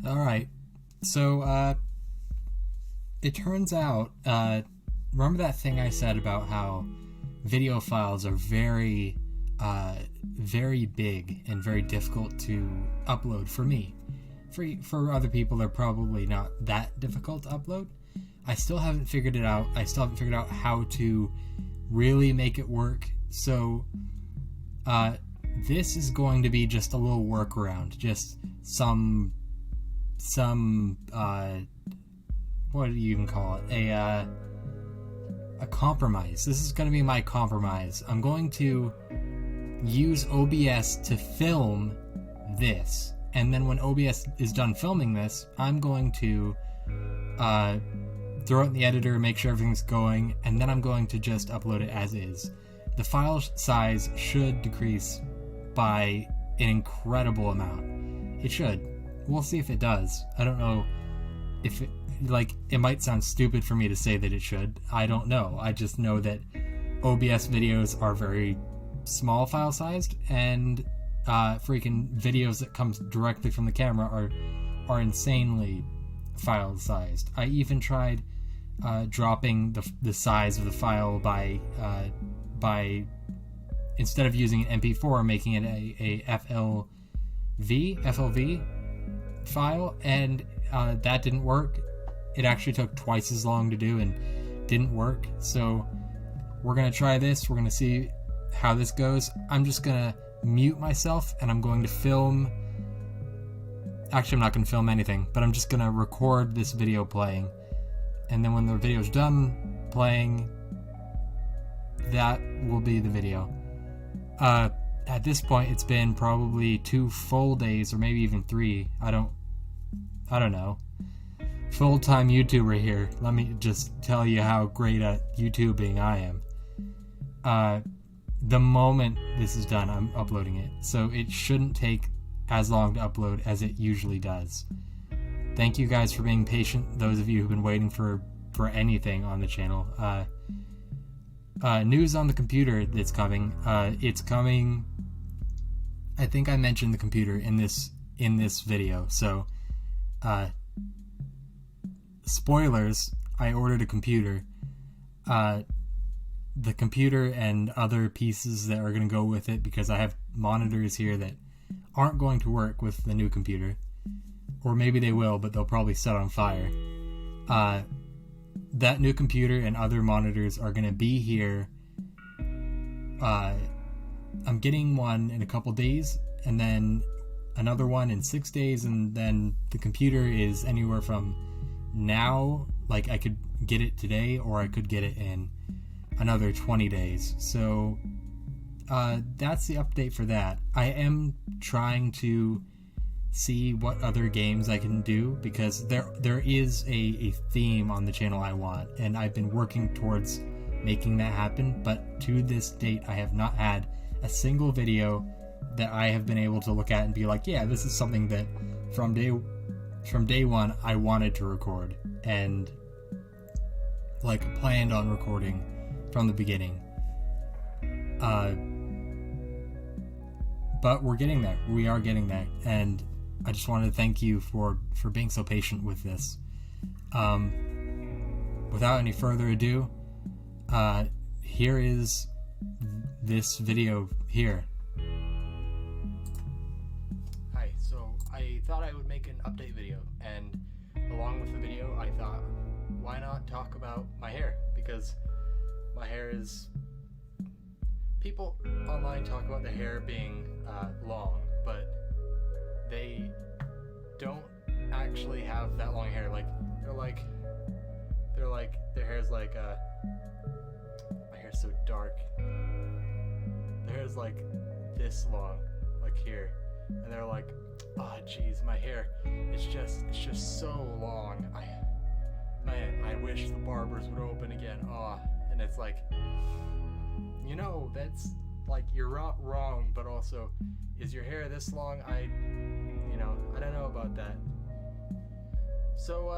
Alright, so, it turns out, remember that thing I said about how video files are very, very big and very difficult to upload for me? For other people, they're probably not that difficult to upload. I still haven't figured it out. I still haven't figured out how to really make it work. So, this is going to be just a little workaround, just some what do you even call it? A compromise. This is going to be my compromise. I'm going to use OBS to film this, and then when OBS is done filming this, I'm going to throw it in the editor, make sure everything's going, and then I'm going to just upload it as is. The file size should decrease by an incredible amount. It should. We'll see if it does. I don't know if it, it might sound stupid for me to say that it should. I don't know. I just know that OBS videos are very small file sized, and freaking videos that come directly from the camera are insanely file sized. I even tried dropping the size of the file by instead of using an MP4, making it a FLV file, and that didn't work. It actually took twice as long to do and didn't work. So we're gonna try this. We're gonna see how this goes. I'm just gonna mute myself and I'm going to film. Actually, I'm not gonna film anything, but I'm just gonna record this video playing, and then when the video's done playing, that will be the video. At this point, it's been probably 2 full days, or maybe even 3. I don't know. Full-time YouTuber here. Let me just tell you how great at YouTubing I am. The moment this is done, I'm uploading it, so it shouldn't take as long to upload as it usually does. Thank you guys for being patient, those of you who've been waiting for anything on the channel. News on the computer that's coming. It's coming. I think I mentioned the computer in this video. So, spoilers. I ordered a computer. The computer and other pieces that are going to go with it, because I have monitors here that aren't going to work with the new computer, or maybe they will, but they'll probably set on fire. That new computer and other monitors are going to be here. I'm getting one in a couple days, and then another one in 6 days, and then the computer is anywhere from now, like I could get it today, or I could get it in another 20 days. So that's the update for that. I am trying to see what other games I can do, because there is a theme on the channel I want, and I've been working towards making that happen, but to this date I have not had a single video that I have been able to look at and be like, yeah, this is something that from day one I wanted to record and planned on recording from the beginning. But we're getting there. We are getting there, and I just wanted to thank you for being so patient with this. Without any further ado, here is this video here. Hi, so I thought I would make an update video, and along with the video, I thought, why not talk about my hair? Because my hair is... People online talk about the hair being long, but they don't actually have that long hair. Their hair's like, my hair's so dark. Their hair's like this long, like here, and they're like, oh geez, my hair, it's just so long. I wish the barbers would open again. And it's like, that's like, you're wrong, but also, is your hair this long? I don't know about that. So,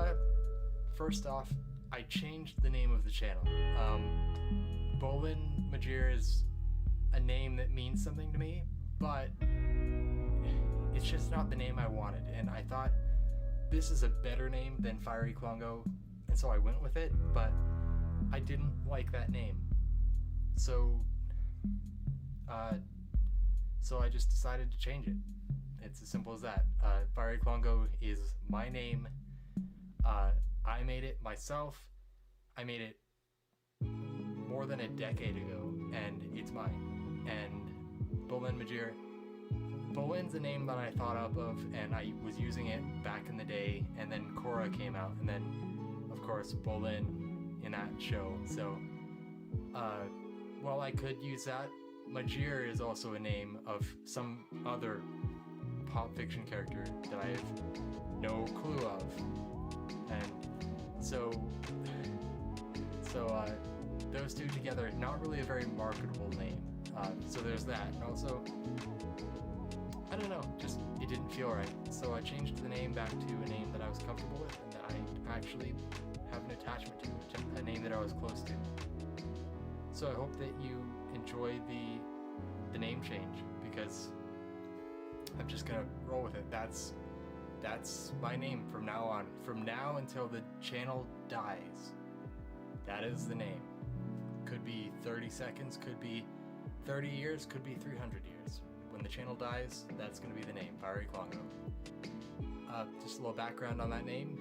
first off, I changed the name of the channel. Bolin Majir is a name that means something to me, but it's just not the name I wanted, and I thought this is a better name than Fiery Klongo, and so I went with it, but I didn't like that name. So I just decided to change it. It's as simple as that. Fiery Klongo is my name. I made it myself. I made it more than a decade ago, and it's mine. And Bolin Majir, Bolin's a name that I thought up of, and I was using it back in the day, and then Korra came out, and then, of course, Bolin in that show. So, while I could use that, Majir is also a name of some other pop fiction character that I have no clue of. And so those two together, not really a very marketable name. So there's that. And also, I don't know, just it didn't feel right. So I changed the name back to a name that I was comfortable with and that I actually have an attachment to, a name that I was close to. So I hope that you enjoy the name change, because I'm just gonna roll with it. That's my name from now on. From now until the channel dies. That is the name. Could be 30 seconds, could be 30 years, could be 300 years. When the channel dies, that's gonna be the name, Fiery Klongo. Just a little background on that name.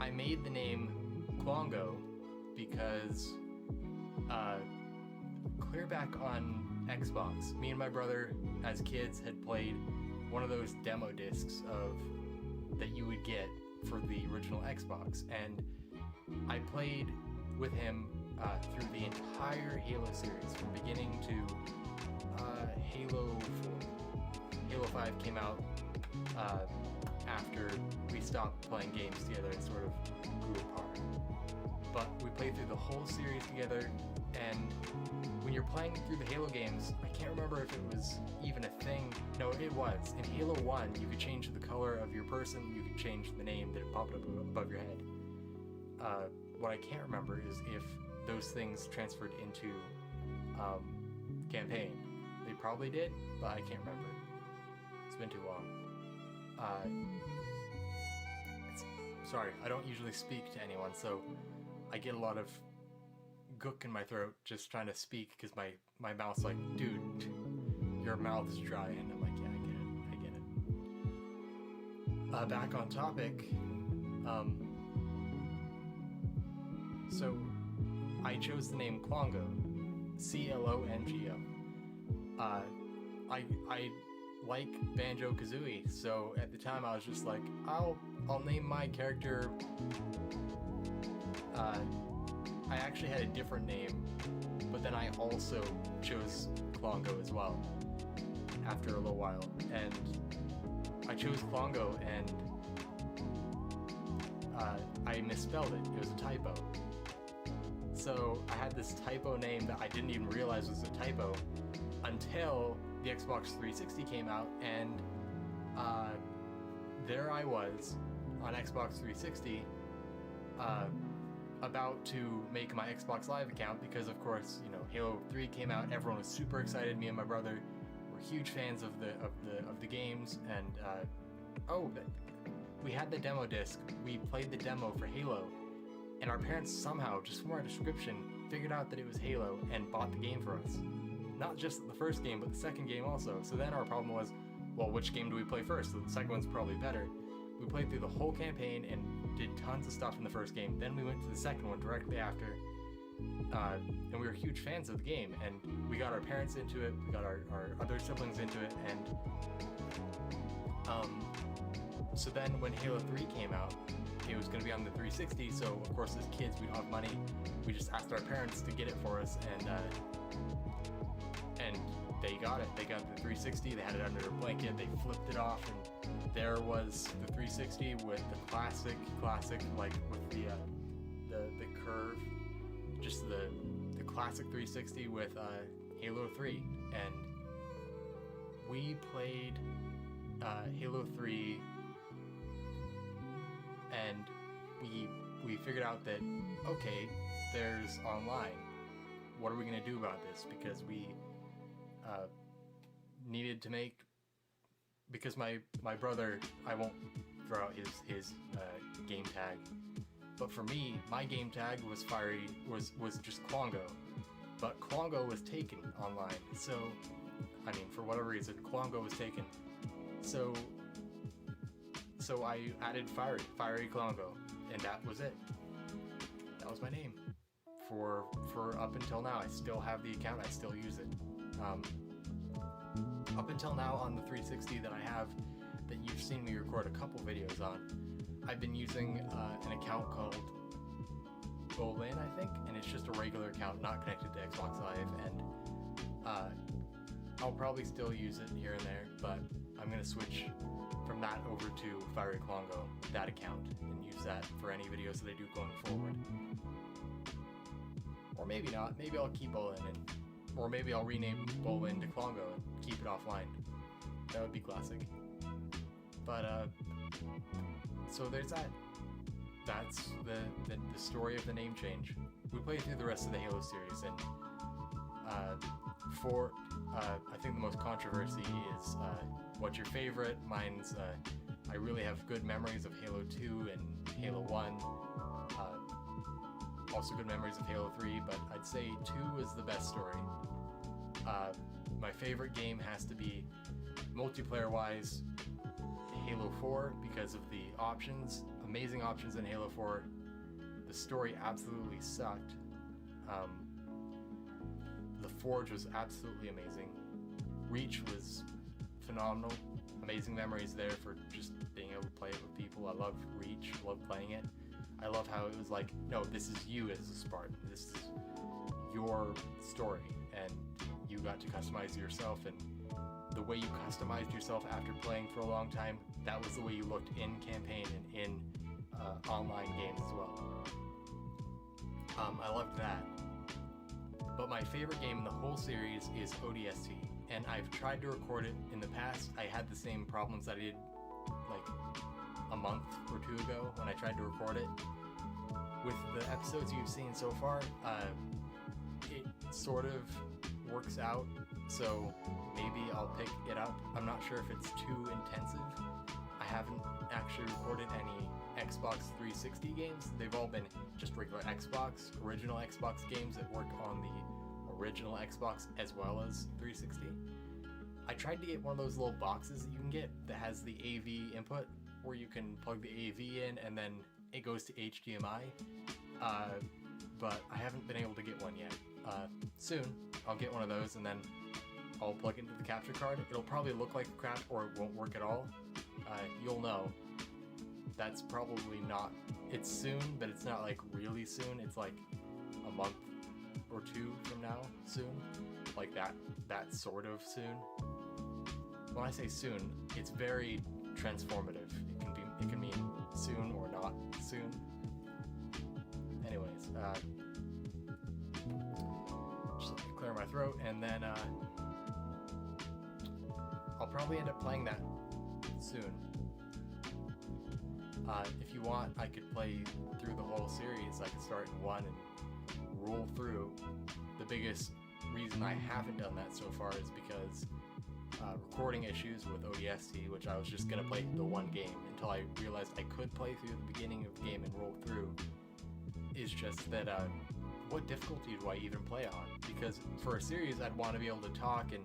I made the name Klongo because clear back on Xbox, me and my brother as kids had played one of those demo discs that you would get for the original Xbox, and I played with him through the entire Halo series from beginning to Halo 4. Halo 5 came out after we stopped playing games together and sort of grew apart. But we played through the whole series together, and when you're playing through the Halo games, I can't remember if it was even a thing. No, it was. In Halo 1, you could change the color of your person, you could change the name that popped up above your head. What I can't remember is if those things transferred into campaign. They probably did, but I can't remember. It's been too long. Sorry, I don't usually speak to anyone, so I get a lot of gook in my throat just trying to speak because my mouth's like, dude, your mouth is dry, and I'm like, yeah, I get it. Back on topic. So I chose the name Klongo, C-L-O-N-G-O. I like Banjo-Kazooie, so at the time I was just like, I'll name my character. I actually had a different name, but then I also chose Klongo as well after a little while, and I chose Klongo, and I misspelled it. It was a typo. So I had this typo name that I didn't even realize was a typo until the Xbox 360 came out, and there I was on Xbox 360 about to make my Xbox Live account because, of course, you know, Halo 3 came out. Everyone was super excited. Me and my brother were huge fans of the games, and we had the demo disc. We played the demo for Halo, and our parents somehow, just from our description, figured out that it was Halo and bought the game for us. Not just the first game, but the second game also. So then our problem was, well, which game do we play first? So the second one's probably better. We played through the whole campaign and did tons of stuff in the first game. Then we went to the second one directly after, and we were huge fans of the game. And we got our parents into it, we got our other siblings into it, and so then when Halo 3 came out, it was going to be on the 360, so of course as kids we don't have money. We just asked our parents to get it for us, and they got it. They got the 360, they had it under a blanket, they flipped it off, and there was the 360 with the classic, like with the curve, just the classic 360 with Halo 3, and we played Halo 3, and we figured out that, okay, there's online. What are we going to do about this? Because we needed to make because my brother, I won't throw out his game tag, but for me, my game tag was just Klongo, but Klongo was taken online. So, I mean, for whatever reason, Klongo was taken. So I added Fiery Klongo, and that was it. That was my name. For up until now, I still have the account. I still use it. Up until now on the 360 that I have, that you've seen me record a couple videos on, I've been using an account called Bolin, I think, and it's just a regular account, not connected to Xbox Live, and I'll probably still use it here and there, but I'm gonna switch from that over to Fiery Klongo, that account, and use that for any videos that I do going forward. Or maybe not. Maybe I'll keep Bolin, or maybe I'll rename Bolin to Klongo and keep it offline. That would be classic. But so there's that. That's the story of the name change. We play through the rest of the Halo series, and I think the most controversy is what's your favorite. Mine's I really have good memories of Halo 2 and Halo 1. Also good memories of Halo 3, but I'd say 2 is the best story. My favorite game has to be, multiplayer-wise, Halo 4, because of the options, amazing options in Halo 4. The story absolutely sucked. The Forge was absolutely amazing. Reach was phenomenal. Amazing memories there for just being able to play it with people. I love Reach, love playing it. I love how it was like, no, this is you as a Spartan. This is your story, and you got to customize yourself, and the way you customized yourself after playing for a long time, that was the way you looked in campaign and in online games as well. I loved that. But my favorite game in the whole series is ODST, and I've tried to record it in the past. I had the same problems that I did like a month or two ago when I tried to record it. With the episodes you've seen so far, it sort of works out, so maybe I'll pick it up. I'm not sure if it's too intensive. I haven't actually recorded any Xbox 360 games. They've all been just regular original Xbox games that work on the original Xbox as well as 360. I tried to get one of those little boxes that you can get that has the AV input, where you can plug the AV in and then it goes to HDMI, but I haven't been able to get one yet. Soon I'll get one of those, and then I'll plug it into the capture card. It'll probably look like crap, or it won't work at all. You'll know. That's probably not, it's soon, but it's not like really soon. It's like a month or two from now soon, like that sort of soon. When I say soon, it's very transformative. It can mean soon or not soon. Anyways, just let me clear my throat, and then I'll probably end up playing that soon. If you want, I could play through the whole series. I could start in 1 and roll through. The biggest reason I haven't done that so far is because recording issues with ODST, which I was just going to play the one game until I realized I could play through the beginning of the game and roll through, is just that what difficulty do I even play on? Because for a series, I'd want to be able to talk and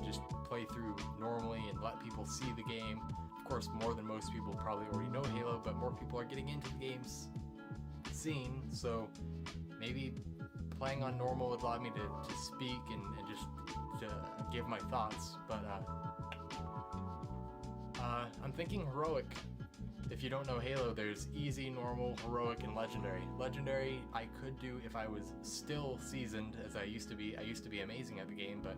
just play through normally and let people see the game. Of course, more than most people probably already know Halo, but more people are getting into the game's scene, so maybe playing on normal would allow me to speak and just to give my thoughts. But I'm thinking heroic. If you don't know Halo, there's easy, normal, heroic, and legendary. Legendary I could do if I was still seasoned as I used to be. I used to be amazing at the game, but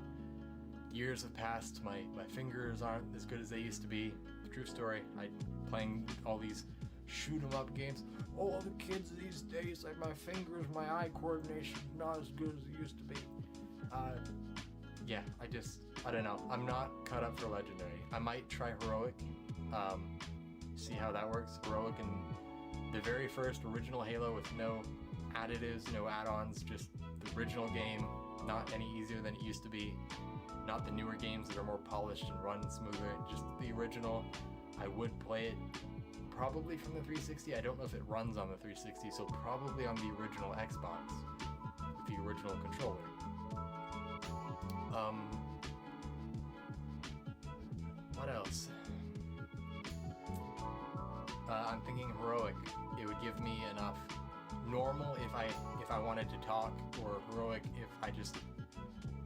years have passed. My fingers aren't as good as they used to be. True story. I'm playing all these shoot 'em up games. Oh, the kids these days, like my fingers, my eye coordination not as good as it used to be. Yeah, I don't know. I'm not cut up for legendary. I might try heroic. See how that works. Heroic in the very first original Halo with no additives, no add-ons, just the original game, not any easier than it used to be. not the newer games that are more polished and run smoother, just the original. I would play it probably from the 360. I don't know if it runs on the 360, so probably on the original Xbox with the original controller. What else? I'm thinking heroic. It would give me enough normal if I wanted to talk, or heroic if I just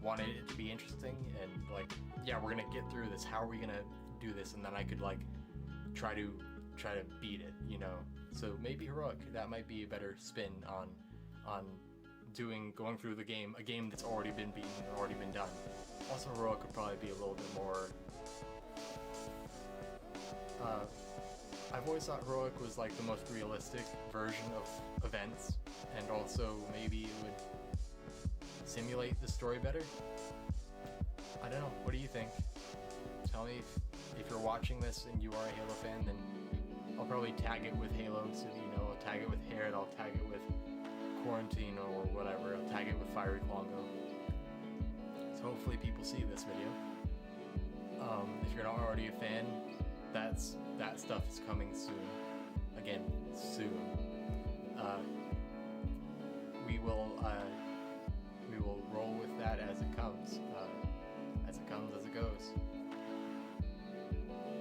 wanted it to be interesting and like, yeah, we're gonna get through this. How are we gonna do this? And then I could like try to beat it, you know. So maybe heroic. That might be a better spin on going through the game, a game that's already been beaten and already been done. Also, heroic would probably be a little bit more. I've always thought heroic was like the most realistic version of events, and also maybe it would simulate the story better. I don't know. What do you think? Tell me if you're watching this and you are a Halo fan, then I'll probably tag it with Halo, so you know, I'll tag it with Herod, I'll tag it with Quarantine or whatever, I'll tag it with Fiery Klongo. So hopefully people see this video. If you're not already a fan, that stuff is coming soon. Again, soon. We will roll with that as it comes. As it comes, as it goes.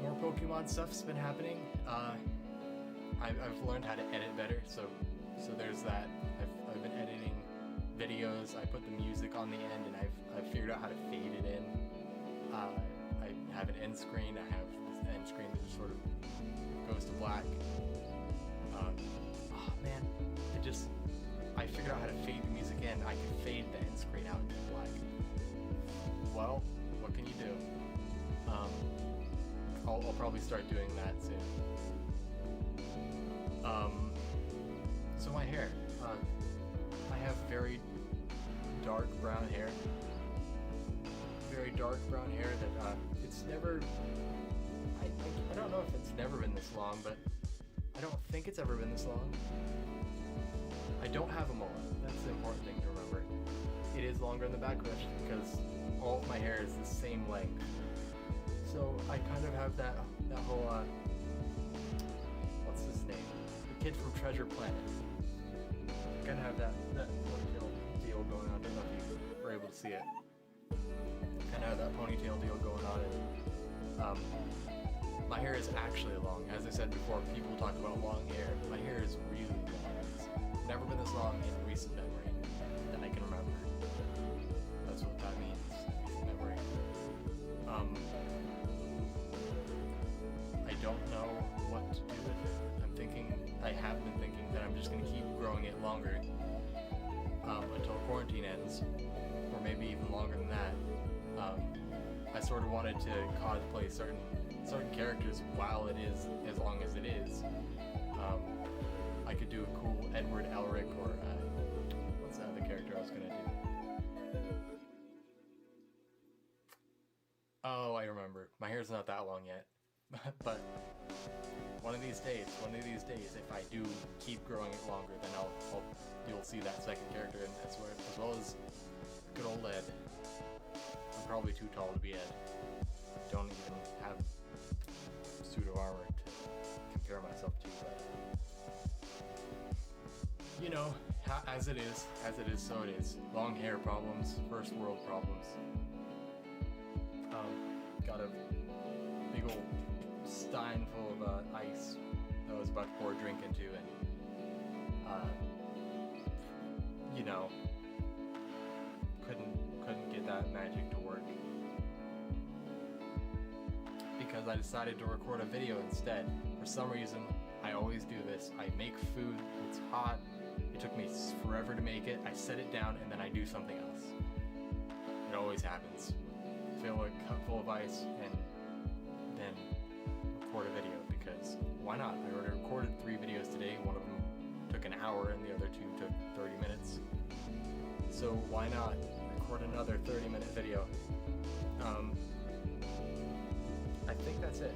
More Pokemon stuff's been happening. I've learned how to edit better, so there's that. I've been editing videos. I put the music on the end, and I've figured out how to fade it in. I have an end screen. I have this end screen that just sort of goes to black. Oh man, I figured out how to fade the music in. I can fade the end screen out to black. Well, what can you do? I'll probably start doing that soon. So my hair. I have very dark brown hair. Very dark brown hair that it's never. I don't know if it's never been this long, but I don't think it's ever been this long. I don't have a mullet. That's the important thing to remember. It is longer in the back because all of my hair is the same length. So I kind of have that whole what's his name? The kid from Treasure Planet. I kind of have that ponytail deal going on. I don't know if you were able to see it. Kind of have that ponytail deal going on, and my hair is actually long. As I said before, people talk about long hair. My hair is really long. It's never been this long in recent memory that I can remember. That's what that means. Recent memory. I don't know what to do with it. I have been thinking that I'm just going to keep growing it longer until quarantine ends, or maybe even longer than that. I sort of wanted to cosplay certain characters while it is as long as it is. I could do a cool Edward Elric, or what's the other character I was going to do? Oh, I remember. My hair's not that long yet. But one of these days, if I do keep growing it longer, then you'll see that second character, and as well as good old Ed. I'm probably too tall to be Ed. Don't even have pseudo armor to compare myself to, but you know, as it is, so it is. Long hair problems, first world problems. Got a big old stein full of ice that I was about to pour a drink into, and you know, couldn't get that magic to work because I decided to record a video instead. For some reason, I always do this. I make food, it's hot, it took me forever to make it, I set it down, and then I do something else. It always happens. Fill a cup full of ice and then record a video, because why not? I already recorded 3 videos today. One of them took an hour and the other 2 took 30 minutes. So why not record another 30-minute video? I think that's it.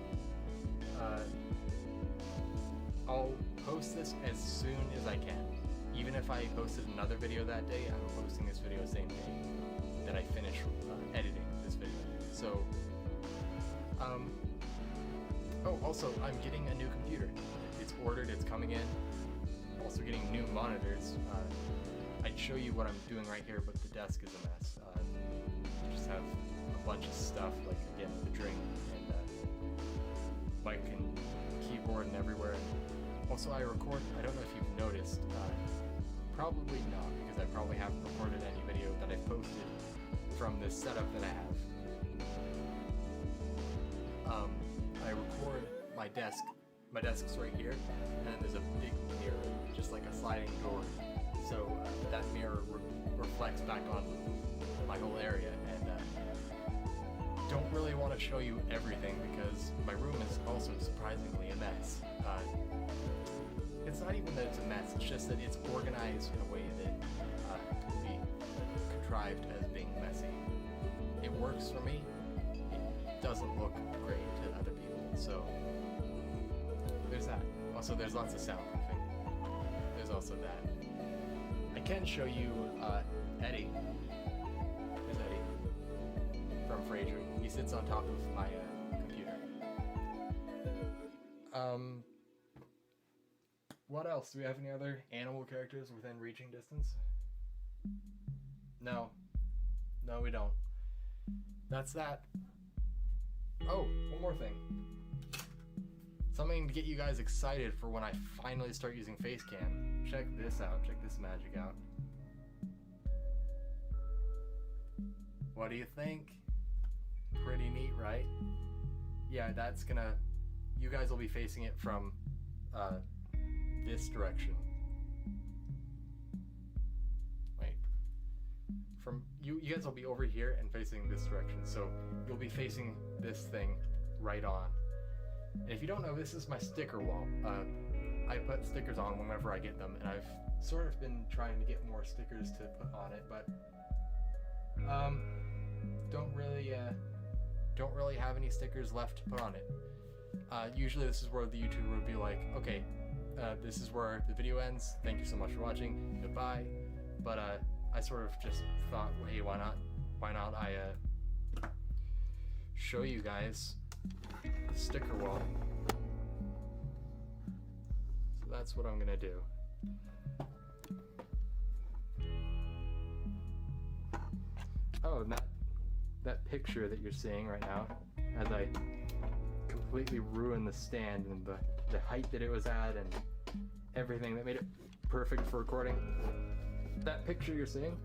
I'll post this as soon as I can. Even if I posted another video that day, I'm posting this video the same day that I finish editing this video. So, oh, also, I'm getting a new computer. It's ordered, it's coming in. Also getting new monitors. I'd show you what I'm doing right here, but the desk is a mess. I just have a bunch of stuff, like, again, the drink and mic and keyboard and everywhere. Also, I record, I don't know if you've noticed, probably not, because I probably haven't recorded any video that I've posted from this setup that I have. I record my desk. My desk's right here, and then there's a big mirror, just like a sliding door. So that mirror reflects back on my whole area, and don't really want to show you everything because my room is also surprisingly a mess. It's not even that it's a mess, it's just that it's organized in a way that can be contrived as being messy. It works for me, it doesn't look great to other people, so there's that. Also, there's lots of soundproofing. There's also that. I can show you Eddie. There's Eddie from Frasier. He sits on top of my computer. What else? Do we have any other animal characters within reaching distance? No. No, we don't. That's that. Oh, one more thing. Something to get you guys excited for when I finally start using Facecam. Check this out. Check this magic out. What do you think? Pretty neat, right? Yeah, that's gonna... You guys will be facing it from this direction. Wait. From you guys will be over here and facing this direction. So you'll be facing this thing right on. And if you don't know, this is my sticker wall. I put stickers on whenever I get them, and I've sort of been trying to get more stickers to put on it, but don't really have any stickers left to put on it. Usually this is where the YouTuber would be like, okay, this is where the video ends. Thank you so much for watching. Goodbye. But I sort of just thought, well, hey, why not I show you guys the sticker wall. So that's what I'm gonna do. Oh, and that picture that you're seeing right now, as I completely ruined the stand and the height that it was at and everything that made it perfect for recording. That picture you're seeing,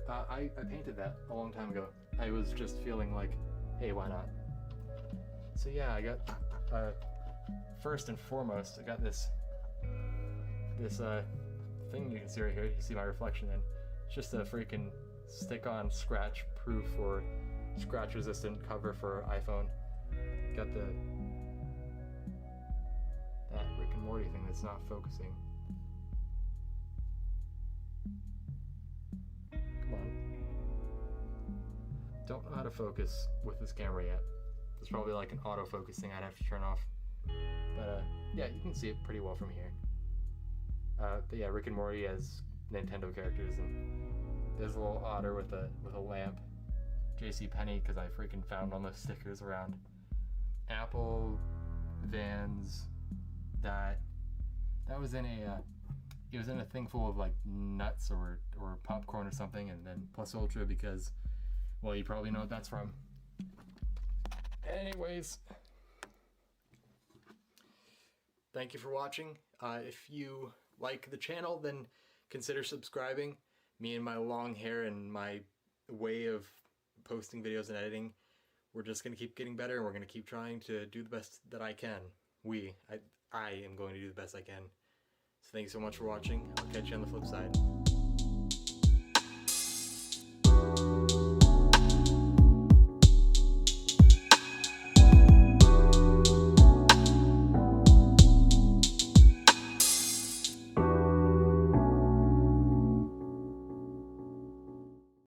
I painted that a long time ago. I was just feeling like, hey, why not? So yeah, I got, first and foremost, I got this thing you can see right here. You see my reflection in. It's just a freaking stick-on scratch-proof or scratch-resistant cover for iPhone. Got that Rick and Morty thing that's not focusing. Come on. Don't know how to focus with this camera yet. There's probably like an autofocus thing I'd have to turn off. But yeah, you can see it pretty well from here. But yeah, Rick and Morty as Nintendo characters, and there's a little otter with a lamp. JCPenney, because I freaking found all those stickers around. Apple, Vans, that was in it was in a thing full of like nuts or popcorn or something, and then Plus Ultra because, well, you probably know what that's from. Anyways, thank you for watching. If you like the channel, then consider subscribing. Me and my long hair and my way of posting videos and editing, we're just going to keep getting better, and we're going to keep trying to do the best that I can. I am going to do the best I can. So thank you so much for watching. I'll catch you on the flip side.